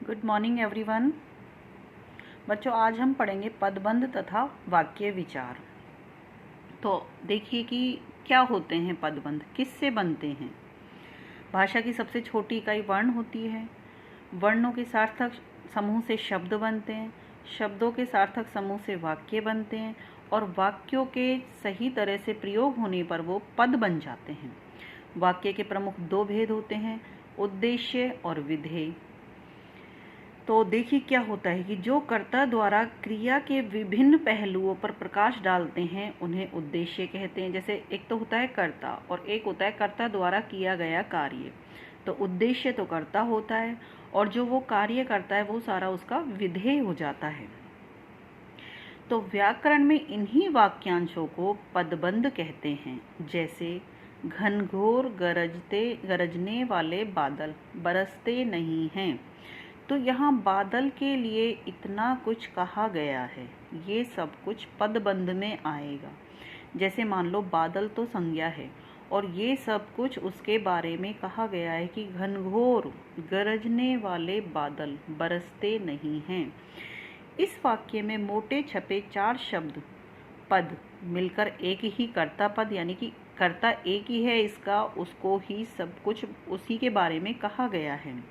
Good morning everyone. बच्चों, आज हम पढ़ेंगे पदबंध तथा वाक्य विचार। तो देखिए कि क्या होते हैं पदबंध, किससे बनते हैं। भाषा की सबसे छोटी इकाई वर्ण होती है। वर्णों के सार्थक समूह से शब्द बनते हैं, शब्दों के सार्थक समूह से वाक्य बनते हैं और वाक्यों के सही तरह से प्रयोग होने पर वो पद बन जाते हैं। वाक्य के प्रमुख दो भेद होते हैं, उद्देश्य और विधेय। तो देखिए क्या होता है कि जो कर्ता द्वारा क्रिया के विभिन्न पहलुओं पर प्रकाश डालते हैं उन्हें उद्देश्य कहते हैं। जैसे एक तो होता है कर्ता और एक होता है कर्ता द्वारा किया गया कार्य। तो उद्देश्य तो कर्ता होता है और जो वो कार्य करता है वो सारा उसका विधेय हो जाता है। तो व्याकरण में इन्हीं वाक्यांशों को पदबंध कहते हैं। जैसे घनघोर गरजने वाले बादल बरसते नहीं हैं। तो यहाँ बादल के लिए इतना कुछ कहा गया है, ये सब कुछ पदबंध में आएगा। जैसे मान लो बादल तो संज्ञा है और ये सब कुछ उसके बारे में कहा गया है कि घनघोर गरजने वाले बादल बरसते नहीं हैं। इस वाक्य में मोटे छपे 4 शब्द पद मिलकर एक ही कर्ता पद, यानी कि कर्ता एक ही है इसका, उसको ही सब कुछ उसी के बारे में कहा गया है।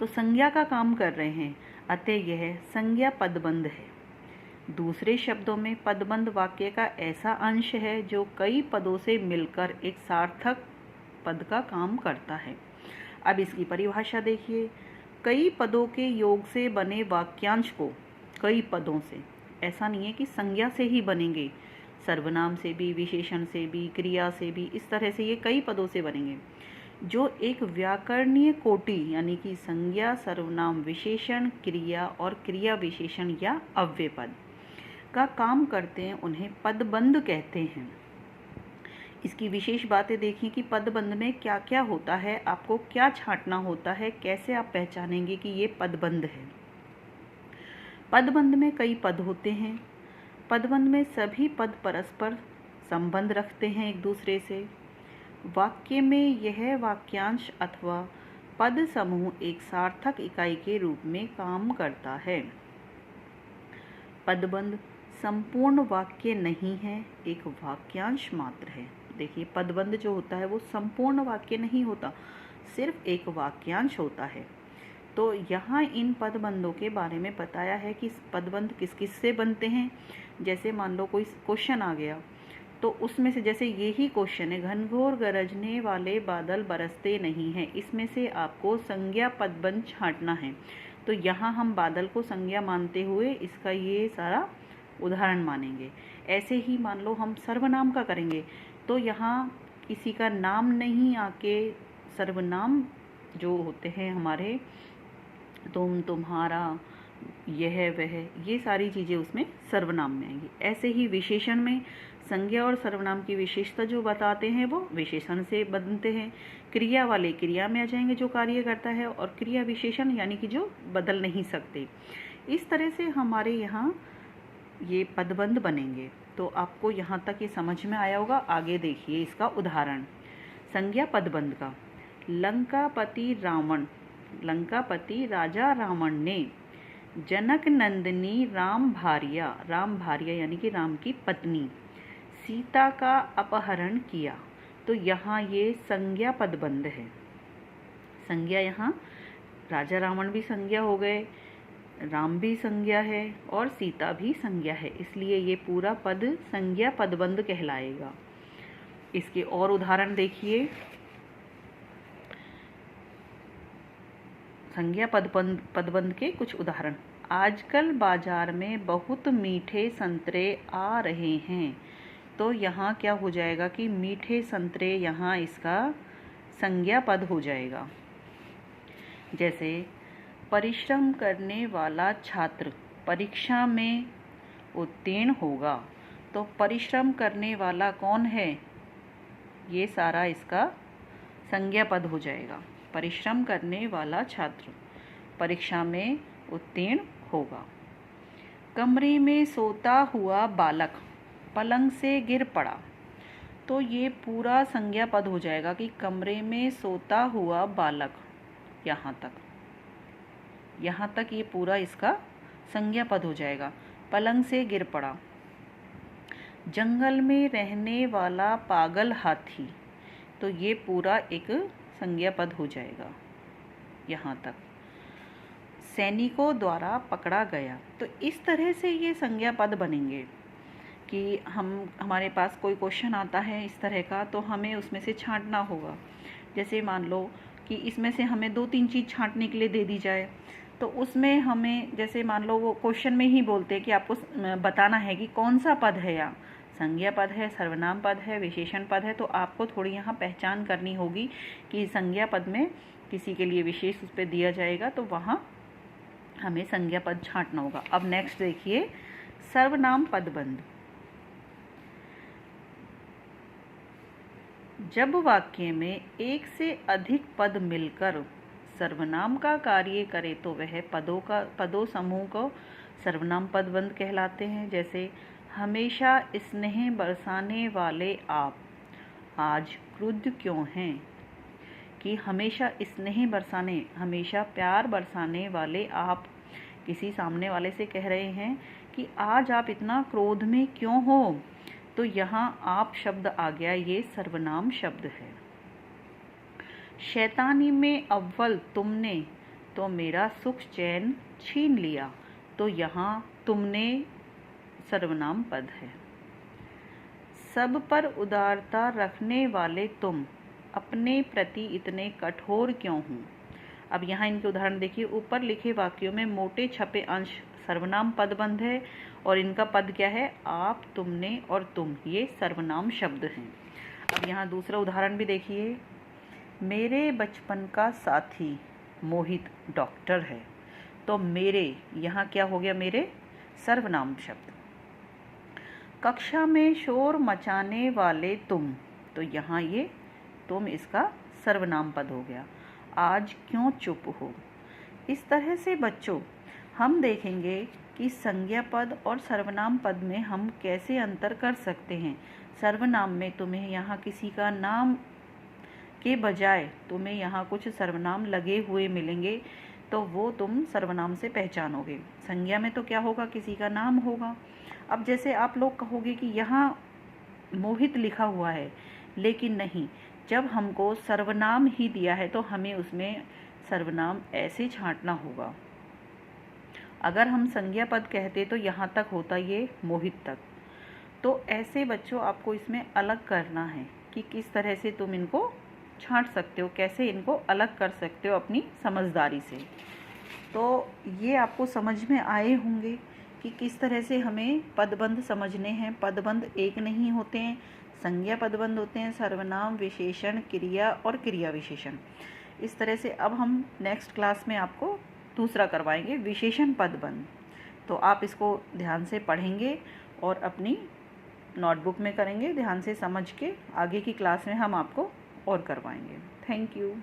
तो संज्ञा का काम कर रहे हैं, अतः यह संज्ञा पदबंध है। दूसरे शब्दों में पदबंध वाक्य का ऐसा अंश है जो कई पदों से मिलकर एक सार्थक पद का काम करता है। अब इसकी परिभाषा देखिए। कई पदों के योग से बने वाक्यांश को, कई पदों से, ऐसा नहीं है कि संज्ञा से ही बनेंगे, सर्वनाम से भी, विशेषण से भी, क्रिया से भी, इस तरह से ये कई पदों से बनेंगे जो एक व्याकरणीय कोटि यानी कि संज्ञा, सर्वनाम, विशेषण, क्रिया और क्रिया विशेषण या अव्यय पद का काम करते हैं, उन्हें पदबंध कहते हैं। इसकी विशेष बातें देखिए कि पदबंध में क्या क्या होता है, आपको क्या छांटना होता है, कैसे आप पहचानेंगे कि ये पदबंध है। पदबंध में कई पद होते हैं। पदबंध में सभी पद परस्पर संबंध रखते हैं एक दूसरे से। वाक्य में यह वाक्यांश अथवा पद समूह एक सार्थक इकाई के रूप में काम करता है। पदबंध संपूर्ण वाक्य नहीं है, एक वाक्यांश मात्र है। देखिए पदबंध जो होता है वो संपूर्ण वाक्य नहीं होता, सिर्फ एक वाक्यांश होता है। तो यहाँ इन पदबंधों के बारे में बताया है कि पदबंध किस किस से बनते हैं। जैसे मान लो कोई क्वेश्चन आ गया तो उसमें से, जैसे यही क्वेश्चन है, घनघोर गरजने वाले बादल बरसते नहीं हैं, इसमें से आपको संज्ञा पदबंध छांटना है। तो यहाँ हम बादल को संज्ञा मानते हुए इसका ये सारा उदाहरण मानेंगे। ऐसे ही मान लो हम सर्वनाम का करेंगे तो यहाँ किसी का नाम नहीं आके सर्वनाम जो होते हैं हमारे, तुम, तुम्हारा, यह, वह, ये सारी चीज़ें उसमें सर्वनाम में आएंगी। ऐसे ही विशेषण में संज्ञा और सर्वनाम की विशेषता जो बताते हैं वो विशेषण से बनते हैं। क्रिया वाले क्रिया में आ जाएंगे जो कार्य करता है, और क्रिया विशेषण यानी कि जो बदल नहीं सकते। इस तरह से हमारे यहाँ ये पदबंध बनेंगे। तो आपको यहाँ तक ये समझ में आया होगा। आगे देखिए इसका उदाहरण संज्ञा पदबंध का। लंकापति राजा रावण ने जनक नंदिनी राम भार्या यानी कि राम की पत्नी सीता का अपहरण किया। तो यहाँ ये संज्ञा पदबंध है। संज्ञा यहाँ राजा रावण भी संज्ञा हो गए, राम भी संज्ञा है और सीता भी संज्ञा है, इसलिए ये पूरा पद संज्ञा पदबंध कहलाएगा। इसके और उदाहरण देखिए। संज्ञा पदबंध के कुछ उदाहरण। आजकल बाजार में बहुत मीठे संतरे आ रहे हैं। तो यहाँ क्या हो जाएगा कि मीठे संतरे, यहाँ इसका संज्ञा पद हो जाएगा। जैसे परिश्रम करने वाला छात्र परीक्षा में उत्तीर्ण होगा। तो परिश्रम करने वाला कौन है, ये सारा इसका संज्ञा पद हो जाएगा। परिश्रम करने वाला छात्र परीक्षा में उत्तीर्ण होगा। कमरे में सोता हुआ बालक पलंग से गिर पड़ा। तो ये पूरा संज्ञा पद हो जाएगा कि कमरे में सोता हुआ बालक, यहाँ तक। यहाँ तक ये पूरा इसका संज्ञा पद हो जाएगा। पलंग से गिर पड़ा, जंगल में रहने वाला पागल हाथी, तो ये पूरा एक संज्ञा पद हो जाएगा यहाँ तक। सैनिकों द्वारा पकड़ा गया, तो इस तरह से ये संज्ञा पद बनेंगे कि हमारे पास कोई क्वेश्चन आता है इस तरह का, तो हमें उसमें से छांटना होगा। जैसे मान लो कि इसमें से हमें 2-3 चीज़ छांटने के लिए दे दी जाए, तो उसमें हमें जैसे मान लो वो क्वेश्चन में ही बोलते हैं कि आपको बताना है कि कौन सा पद है, या संज्ञा पद है, सर्वनाम पद है, विशेषण पद है। तो आपको थोड़ी यहाँ पहचान करनी होगी कि संज्ञा पद में किसी के लिए विशेष उस पर दिया जाएगा, तो वहाँ हमें संज्ञा पद छांटना होगा। अब नेक्स्ट देखिए, सर्वनाम पदबंध। जब वाक्य में एक से अधिक पद मिलकर सर्वनाम का कार्य करे तो वह पदों समूह को सर्वनाम पदबंध कहलाते हैं। जैसे हमेशा स्नेह बरसाने वाले आप आज क्रुद्ध क्यों हैं, कि हमेशा स्नेह बरसाने, हमेशा प्यार बरसाने वाले आप किसी सामने वाले से कह रहे हैं कि आज आप इतना क्रोध में क्यों हो, तो यहाँ आप शब्द आ गया, ये सर्वनाम शब्द है। शैतानी में अव्वल तुमने तो मेरा सुख चैन छीन लिया, तो यहाँ तुमने सर्वनाम पद है। सब पर उदारता रखने वाले तुम अपने प्रति इतने कठोर क्यों हो। अब यहाँ इनके उदाहरण देखिए, ऊपर लिखे वाक्यों में मोटे छपे अंश सर्वनाम पदबंध है और इनका पद क्या है, आप, तुमने और तुम, ये सर्वनाम शब्द हैं। अब यहाँ दूसरा उदाहरण भी देखिए, मेरे बचपन का साथी मोहित डॉक्टर है, तो मेरे यहाँ क्या हो गया, मेरे सर्वनाम शब्द। कक्षा में शोर मचाने वाले तुम, तो यहाँ ये तुम इसका सर्वनाम पद हो गया। आज क्यों चुप हो। इस तरह से बच्चों हम देखेंगे कि संज्ञा पद और सर्वनाम पद में हम कैसे अंतर कर सकते हैं। सर्वनाम में तुम्हें यहाँ किसी का नाम के बजाय तुम्हें यहाँ कुछ सर्वनाम लगे हुए मिलेंगे, तो वो तुम सर्वनाम से पहचानोगे। संज्ञा में तो क्या होगा, किसी का नाम होगा। अब जैसे आप लोग कहोगे कि यहाँ मोहित लिखा हुआ है, लेकिन नहीं, जब हमको सर्वनाम ही दिया है तो हमें उसमें सर्वनाम ऐसे छांटना होगा। अगर हम संज्ञा पद कहते तो यहाँ तक होता ये मोहित तक। तो ऐसे बच्चों आपको इसमें अलग करना है कि किस तरह से तुम इनको छांट सकते हो, कैसे इनको अलग कर सकते हो अपनी समझदारी से। तो ये आपको समझ में आए होंगे कि किस तरह से हमें पदबंध समझने हैं। पदबंध एक नहीं होते हैं, संज्ञा पदबंध होते हैं, सर्वनाम, विशेषण, क्रिया और क्रिया विशेषण। इस तरह से अब हम नेक्स्ट क्लास में आपको दूसरा करवाएंगे, विशेषण पदबंध। तो आप इसको ध्यान से पढ़ेंगे और अपनी नोटबुक में करेंगे, ध्यान से समझ के आगे की क्लास में हम आपको और करवाएंगे। Thank you.